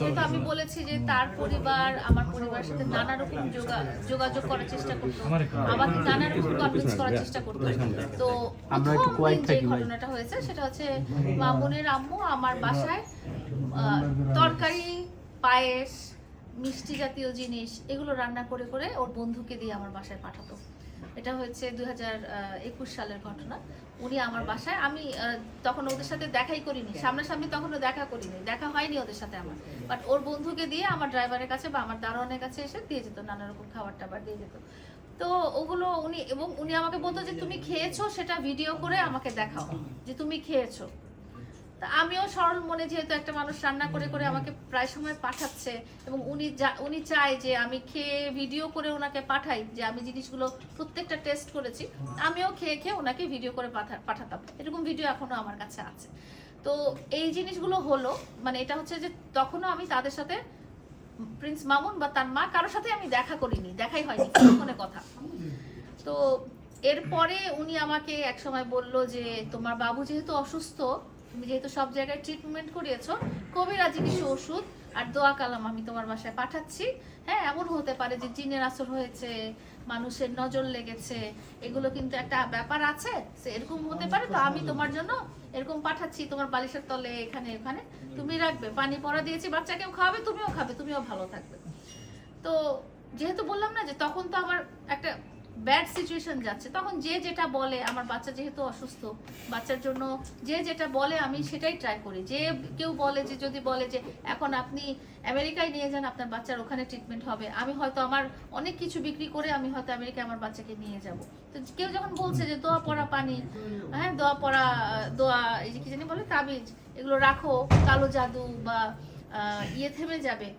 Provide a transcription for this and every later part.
যেহেতু আমি বলেছি যে তার পরিবার আমার পরিবারের সাথে নানা রকম যোগাযোগ করার চেষ্টা করতো, আমাকে নানা রকম কনভিন্স করার চেষ্টা করতো। তো যে ঘটনাটা হয়েছে সেটা হচ্ছে মামুনের আম্মু আমার বাসায় তরকারি, পায়েস, মিষ্টি জাতীয় জিনিস এগুলো রান্না করে করে ওর বন্ধুকে দিয়ে আমার বাসায় পাঠাতো। এটা হচ্ছে 2021 সালের ঘটনা। উনি আমার বাসায়, আমি তখন ওদের সাথে দেখাই করিনি, সামনাসামনি তখনও দেখা করিনি, দেখা হয়নি ওদের সাথে আমার, বাট ওর বন্ধুকে দিয়ে আমার ড্রাইভারের কাছে বা আমার দারোয়ানের কাছে এসে দিয়ে যেত, নানা রকম খাবার টাবার দিয়ে যেত। তো ওগুলো উনি আমাকে বলতো যে তুমি খেয়েছো সেটা ভিডিও করে আমাকে দেখাও যে তুমি খেয়েছো। আমিও সরল মনে, যেহেতু একটা মানুষ রান্না করে করে আমাকে প্রায় সময় পাঠাচ্ছে এবং উনি চায় যে আমি খেয়ে ভিডিও করে ওনাকে পাঠাই যে আমি জিনিসগুলো প্রত্যেকটা টেস্ট করেছি, আমিও খেয়ে খেয়ে ওনাকে ভিডিও করে পাঠাতাম। এরকম ভিডিও এখনো আমার কাছে আছে। তো এই জিনিসগুলো হলো, মানে এটা হচ্ছে যে তখনও আমি তাদের সাথে, প্রিন্স মামুন বা তার মা কারোর সাথে আমি দেখা করিনি, দেখাই হয়নি ফোনে কথা। তো এরপরে উনি আমাকে এক সময় বলল যে তোমার বাবু যেহেতু অসুস্থ, তুমি যেহেতু সব জায়গায় ট্রিটমেন্ট করিয়েছো, কবিরাজি কিছু ওষুধ আর দোয়া কালাম আমি তোমার বাসায় পাঠাচ্ছি। হ্যাঁ, এমন হতে পারে যে জিনের আসর হয়েছে, মানুষের নজর লেগেছে, এগুলো কিন্তু একটা ব্যাপার আছে, এরকম হতে পারে। তো আমি তোমার জন্য এরকম পাঠাচ্ছি, তোমার বালিশের তলে এখানে ওখানে তুমি রাখবে, পানি পড়া দিয়েছি, বাচ্চাকেও খাওয়াবে, তুমিও খাবে, তুমিও ভালো থাকবে। তো যেহেতু বললাম না যে তখন তো আমার একটা ব্যাড সিচুয়েশন যাচ্ছে, তখন যে যেটা বলে, আমার বাচ্চা যেহেতু অসুস্থ, বাচ্চার জন্য যে যেটা বলে আমি সেটাই ট্রাই করি। যে কেউ বলে যে, যদি বলে যে এখন আপনি আমেরিকায় নিয়ে যান, আপনার বাচ্চার ওখানে ট্রিটমেন্ট হবে, আমি হয়তো আমার অনেক কিছু বিক্রি করে আমি হয়তো আমেরিকায় আমার বাচ্চাকে নিয়ে যাব। তো কেউ যখন বলছে যে দোয়া পড়া পানি, হ্যাঁ দোয়া পড়া, দোয়া এই যে কি জানি বলে তাবিজ, এগুলো রাখো, কালো জাদু বা ইয়ে থেমে যাবে,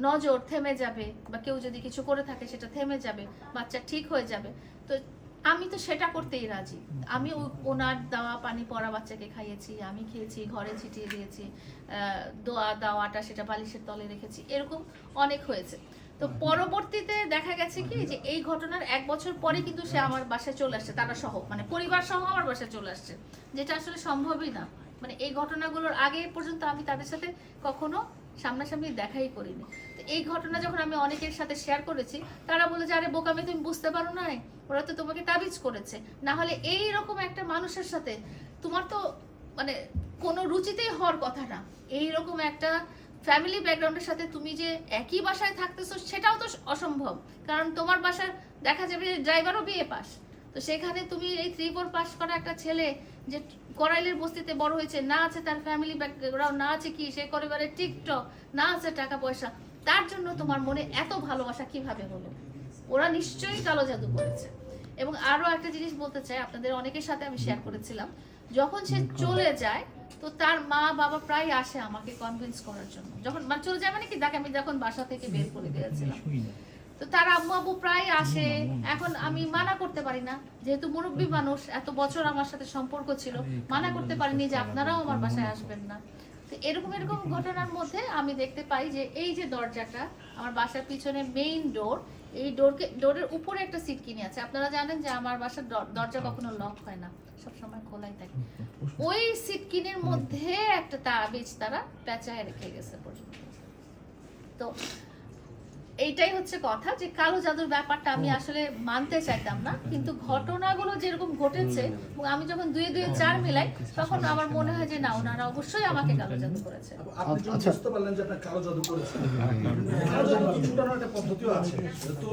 নজর থেমে যাবে, বা কেউ যদি কিছু করে থাকে সেটা থেমে যাবে, বাচ্চা ঠিক হয়ে যাবে, তো আমি তো সেটা করতেই রাজি। আমি ওনার দেওয়া পানি পড়া বাচ্চাকে খাইয়েছি, আমি খেয়েছি, ঘরে ছিটিয়ে দিয়েছি, দাওয়াটা সেটা বালিশের তলে রেখেছি, এরকম অনেক হয়েছে। তো পরবর্তীতে দেখা গেছে কি যে এই ঘটনার 1 বছর পরে কিন্তু সে আমার বাসায় চলে আসছে, তারা সহ, মানে পরিবার সহ আমার বাসায় চলে আসছে, যেটা আসলে সম্ভবই না। মানে এই ঘটনাগুলোর আগে পর্যন্ত আমি তাদের সাথে কখনো সামনাসামনি দেখাই করিনি। তো এই ঘটনা যখন আমি অনেকের সাথে শেয়ার করেছি, তারা বলে যে আরে বোকামি, তুমি বুঝতে পারো না, ওরা তো তোমাকে তাবিজ করেছে, না হলে এই রকম একটা মানুষের সাথে তোমার তো মানে কোনো রুচিতেই হওয়ার কথা না। এইরকম একটা ফ্যামিলি ব্যাকগ্রাউন্ডের সাথে তুমি যে একই বাসায় থাকতেছো সেটাও তো অসম্ভব, কারণ তোমার বাসার দেখা যাবে যে ড্রাইভারও বিএ পাস, তো সেখানে তুমি এই 3-4 পাস করা একটা ছেলে যে করাইলের বস্তিতে বড় হয়েছে, না আছে তার ফ্যামিলি ব্যাকগ্রাউন্ড, না আছে কি সে পরিবারের টিকটক, না আছে টাকা পয়সা, তার জন্য তোমার মনে এত ভালোবাসা কিভাবে হলো? ওরা নিশ্চয়ই কালো জাদু করেছে। এবং আরো একটা জিনিস বলতে চাই, আপনাদের অনেকের সাথে আমি শেয়ার করেছিলাম, যখন সে চলে যায় তো তার মা বাবা প্রায় আসে আমাকে কনভিন্স করার জন্য, যখন মানে চলে যায় মানে কি, দেখে আমি যখন বাসা থেকে বের করে দিয়েছিলাম, তো তার আম্মু আব্বু প্রায় আসে। এখন আমি মানা করতে পারি না, যেহেতু মুরব্বী মানুষ, এত বছর আমার সাথে সম্পর্ক ছিল, মানা করতে পারিনি যে আপনারাও আমার বাসায় আসবেন না। তো এরকম এরকম ঘটনার মধ্যে আমি দেখতে পাই যে এই যে দরজাটা আমার বাসার পিছনে মেইন ডোর, এই ডোরের উপরে একটা সিটকিনি আছে। আপনারা জানেন যে আমার বাসার দরজা কখনো লক হয় না, সবসময় খোলাই থাকে। ওই সিটকিনির মধ্যে একটা তাবিজ তারা পেঁচায় রেখে গেছে পর্যন্ত। তো এইটাই হচ্ছে কথা, যে কালো জাদুর ব্যাপারটা আমি আসলে মানতে চাইতাম না, কিন্তু ঘটনাগুলো যেরকম ঘটেছে এবং আমি যখন 2-2-4 মিলাই, তখন আমার মনে হয় যে না, ওনারা অবশ্যই আমাকে কালো জাদু করেছে। আপনি যখন বুঝতে পারলেন যে আপনার কালো জাদু করেছে, কালো জাদু ছুটানোর একটা পদ্ধতিও আছে, তো